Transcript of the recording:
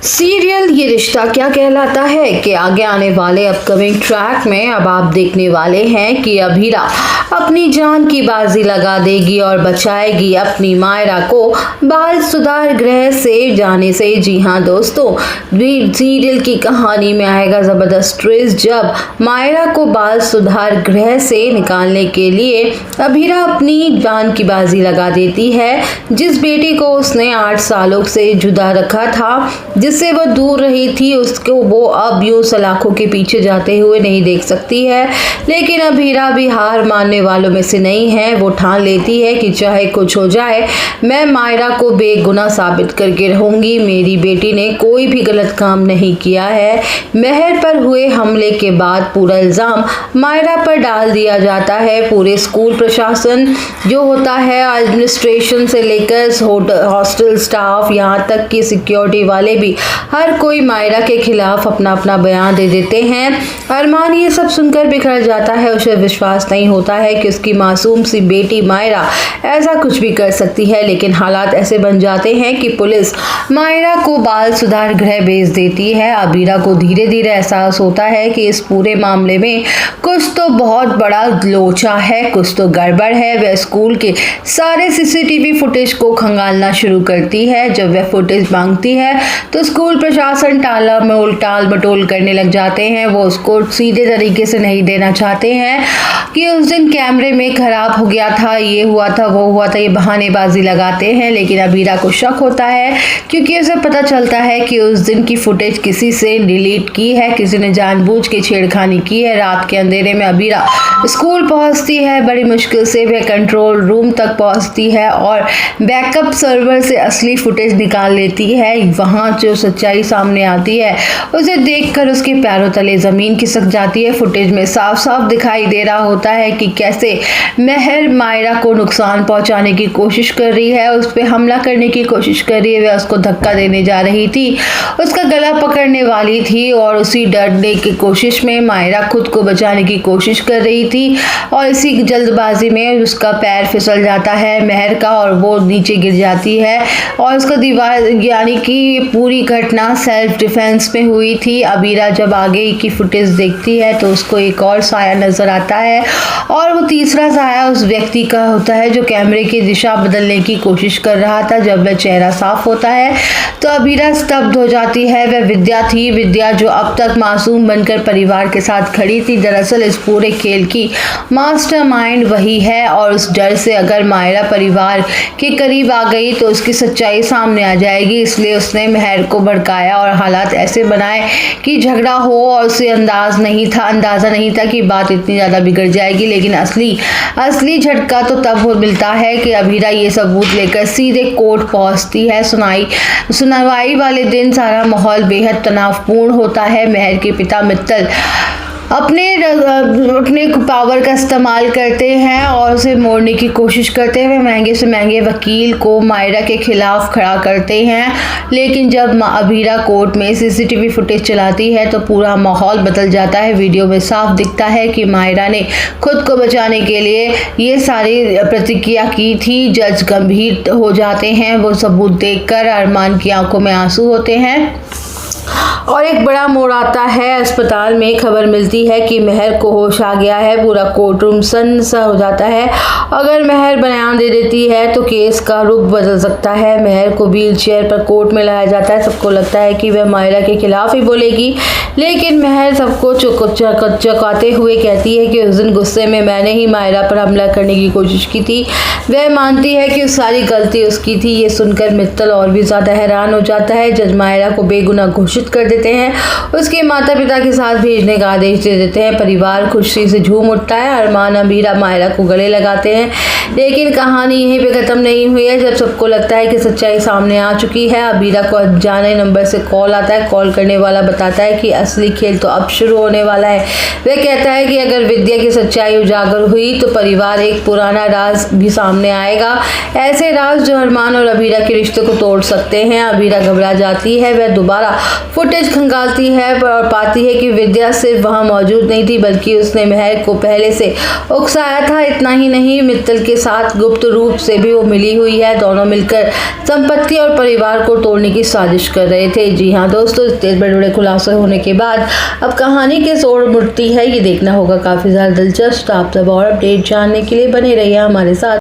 Serial ये रिश्ता क्या कहलाता है कि आगे आने वाले अपकमिंग ट्रैक में अब आप देखने वाले हैं कि अभीरा अपनी जान की बाजी लगा देगी और बचाएगी अपनी मायरा को बाल सुधार गृह से जाने से। जी हाँ दोस्तों, सीरियल की कहानी में आएगा जबरदस्त ट्विस्ट जब मायरा को बाल सुधार गृह से निकालने के लिए अभीरा अपनी जान की बाजी लगा देती है। जिस बेटी को उसने 8 सालों से जुदा रखा था, जिससे वो दूर रही थी, उसको वो अब यूं सलाखों के पीछे जाते हुए नहीं देख सकती है। लेकिन अभीरा भी हार मानने वालों में से नहीं है। वो ठान लेती है कि चाहे कुछ हो जाए, मैं मायरा को बेगुनाह साबित करके रहूंगी। मेरी बेटी ने कोई भी गलत काम नहीं किया है। महर पर हुए हमले के बाद पूरा इल्जाम मायरा पर डाल दिया जाता है। पूरे स्कूल प्रशासन जो होता है, एडमिनिस्ट्रेशन से लेकर हॉस्टल स्टाफ, यहाँ तक कि सिक्योरिटी वाले भी, हर कोई मायरा के खिलाफ अपना अपना बयान दे देते हैं। अरमान ये सब सुनकर बिखर जाता है। उसे विश्वास नहीं होता है कि उसकी मासूम सी बेटी मायरा ऐसा कुछ भी कर सकती है। लेकिन हालात ऐसे बन जाते हैं कि पुलिस मायरा को बाल सुधार गृह भेज देती है। अभीरा को धीरे धीरे एहसास होता है कि इस पूरे मामले में कुछ तो बहुत बड़ा लोचा है, कुछ तो गड़बड़ है। वह स्कूल के सारे सीसीटीवी फुटेज को खंगालना शुरू करती है। जब वह फुटेज मांगती है तो स्कूल प्रशासन टाल मटोल करने लग जाते हैं। वो उसको सीधे तरीके से नहीं देना चाहते हैं कि उस दिन कैमरे में खराब हो गया था, ये हुआ था, वो हुआ था, ये बहानेबाजी लगाते हैं। लेकिन अभीरा को शक होता है क्योंकि उसे पता चलता है कि उस दिन की फुटेज किसी से डिलीट की है, किसी ने जानबूझ के छेड़खानी की है। रात के अंधेरे में अभीरा स्कूल पहुंचती है। बड़ी मुश्किल से वह कंट्रोल रूम तक पहुंचती है और बैकअप सर्वर से असली फुटेज निकाल लेती है। वहां जो सच्चाई सामने आती है उसे देखकर उसके पैरों तले जमीन खिसक जाती है। फुटेज में साफ साफ दिखाई दे रहा होता है कि कैसे महर मायरा को नुकसान पहुंचाने की कोशिश कर रही है, उस पर हमला करने की कोशिश कर रही है। वह उसको धक्का देने जा रही थी, उसका गला पकड़ने वाली थी और उसी डरने की कोशिश में मायरा खुद को बचाने की कोशिश कर रही थी और इसी जल्दबाजी में उसका पैर फिसल जाता है महर का और वो नीचे गिर जाती है। और उसका दीवार यानी कि पूरी घटना सेल्फ डिफेंस में हुई थी। अभीरा जब आगे की फुटेज देखती है तो उसको एक और साया नजर आता है और वो तीसरा साया उस व्यक्ति का होता है जो कैमरे की दिशा बदलने की कोशिश कर रहा था। जब वह चेहरा साफ होता है तो अभीरा स्तब्ध हो जाती है। वह विद्या थी, विद्या जो अब तक मासूम बनकर परिवार के साथ खड़ी थी। दरअसल इस पूरे खेल की मास्टरमाइंड वही है और उस डर से अगर मायरा परिवार के करीब आ गई तो उसकी सच्चाई सामने आ जाएगी, इसलिए उसने महर को भड़काया और हालात ऐसे बनाए कि झगड़ा हो और उसे अंदाजा नहीं था कि बात इतनी ज़्यादा बिगड़ जाएगी। लेकिन असली झटका तो तब हो मिलता है कि अभीरा ये सबूत लेकर सीधे कोर्ट पहुंचती है। सुनवाई वाले दिन सारा माहौल बेहद तनावपूर्ण होता है। महर के पिता मित्तल अपने पावर का इस्तेमाल करते हैं और उसे मोड़ने की कोशिश करते हैं। वे महंगे से महंगे वकील को मायरा के खिलाफ खड़ा करते हैं। लेकिन जब अभीरा कोर्ट में सीसीटीवी फुटेज चलाती है तो पूरा माहौल बदल जाता है। वीडियो में साफ दिखता है कि मायरा ने खुद को बचाने के लिए ये सारी प्रतिक्रिया की थी। जज गंभीर हो जाते हैं। वो सबूत देखकर अरमान की आंखों में आंसू होते हैं और एक बड़ा मोड़ आता है। अस्पताल में खबर मिलती है कि महर को होश आ गया है। पूरा कोर्ट रूम सन्न हो जाता है। अगर महर बयान दे देती है तो केस का रुख बदल सकता है। महर को व्हील चेयर पर कोर्ट में लाया जाता है। सबको लगता है कि वह मायरा के खिलाफ ही बोलेगी, लेकिन महर सबको चौंकाते हुए कहती है कि उस दिन गुस्से में मैंने ही मायरा पर हमला करने की कोशिश की थी। वह मानती है कि सारी गलती उसकी थी। ये सुनकर मित्तल और भी ज्यादा हैरान हो जाता है। जज मायरा को बेगुनाह घोषित कर देते हैं। उसके माता पिता के साथ भेजने का आदेश दे देते हैं। परिवार खुशी से झूम उठता है। अरमान अभीरा मायरा को गले लगाते हैं। लेकिन कहानी यहीं पे खत्म नहीं हुई है। जब सबको लगता है कि सच्चाई सामने आ चुकी है, अभीरा को अनजाने नंबर से कॉल आता है। कॉल करने वाला बताता है कि असली खेल तो अब शुरू होने वाला है। वह कहता है कि अगर विद्या की सच्चाई उजागर हुई तो परिवार एक पुराना राज भी सामने आएगा, ऐसे राज जो अरमान और अभीरा के रिश्ते को तोड़ सकते हैं। अभीरा घबरा जाती है। वह दोबारा फुटेज फुटेज खंगालती है और पाती है कि विद्या सिर्फ वहां मौजूद नहीं थी बल्कि उसने महक को पहले से उकसाया था। इतना ही नहीं, मित्तल के साथ गुप्त रूप से भी वो मिली हुई है। दोनों मिलकर संपत्ति और परिवार को तोड़ने की साजिश कर रहे थे। जी हाँ दोस्तों, इतने बड़े बड़े खुलासे होने के बाद अब कहानी के जोड़ मुड़ती है, ये देखना होगा काफी ज्यादा दिलचस्प। आप सब और अपडेट जानने के लिए बने रहिए हमारे साथ।